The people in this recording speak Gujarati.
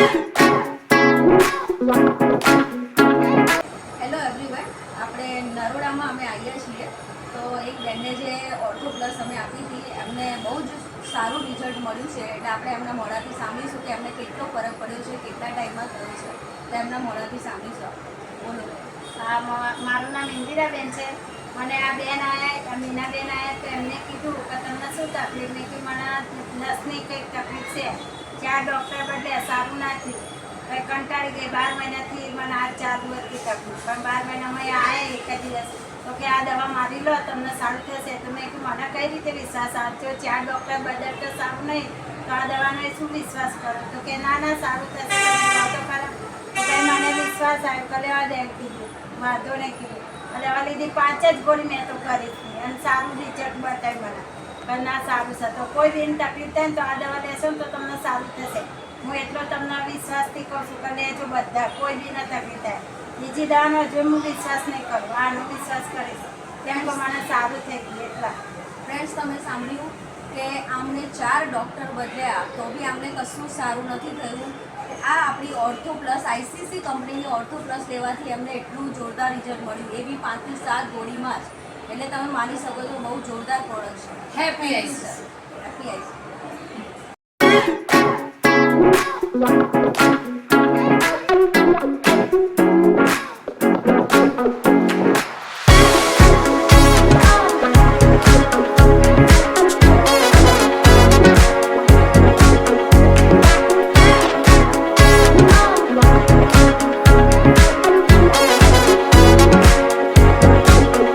હેલો એવરીવન, આપણે નરોડામાં અમે આવ્યા છીએ. તો એક બેનને જે ઓર્થો પ્લસ અમે આપી હતી એમને બહુ જ સારું રિઝલ્ટ મળ્યું છે. એટલે આપણે એમના મોઢાથી સાંભળીશું કે એમને કેટલો ફરક પડ્યો છે, કેટલા ટાઈમમાં થયો છે. તો એમના મોઢાથી સાંભળીશું. બોલો. હા, મારું નામ ઇન્દિરાબેન છે. મને આ બેન આવ્યા, મીનાબેન આવ્યા તો એમને કીધું કે તમને શું તકલીફ? મેં કે મને નસની કંઈક તકલીફ છે. 4 ડૉક્ટર બદલે સારું ના થયું. કંટાળી ગઈ. 12 મહિનાથી મને આ ચાલુ હતી તકલીફ, પણ 12 મહિનામાં આવ્યા એક દિવસ તો કે આ દવા મારી લો, તમને સારું થશે. તો મેં કીધું મને કઈ રીતે વિશ્વાસ આવતો? 4 ડૉક્ટર બદલતો સારું નહીં તો આ દવાનો શું વિશ્વાસ કરો? તો કે ના ના સારું થશે, તો ખરા. તો મને વિશ્વાસ આવ્યો કે લેવા દે કીધું, વાંધો નહીં કીધું. દવા લીધી, 5 જ ગોળી મેં તો કરી હતી અને સારું રિઝલ્ટ બતાવ્યું મને. પણ ના સારું છે. તો કોઈ બી તકલીફ થાય ને તો આ દવા લેશો ને તો તમને સારું થશે. હું એટલો તમને વિશ્વાસથી કહું છું કે લેજો બધા, કોઈ બી ના તકલીફ થાય. બીજી દવાનો હજુ હું વિશ્વાસ નહીં કરું, આનો વિશ્વાસ કરીશ કેમ કે મને સારું થઈ ગયું. એટલા ફ્રેન્ડ્સ, તમે સાંભળ્યું કે આમને 4 ડૉક્ટર બદલ્યા તો બી આમને કશું સારું નથી થયું. આ આપણી ઓર્થો પ્લસ આઈસીસી કંપનીની ઓર્થો પ્લસ લેવાથી એમને એટલું જોરદાર રિઝલ્ટ મળ્યું, એ બી 5 થી 7 ગોળીમાં જ. એટલે તમે માની શકો છો બહુ જોરદાર પ્રોડક્ટ છે. Happy ICC.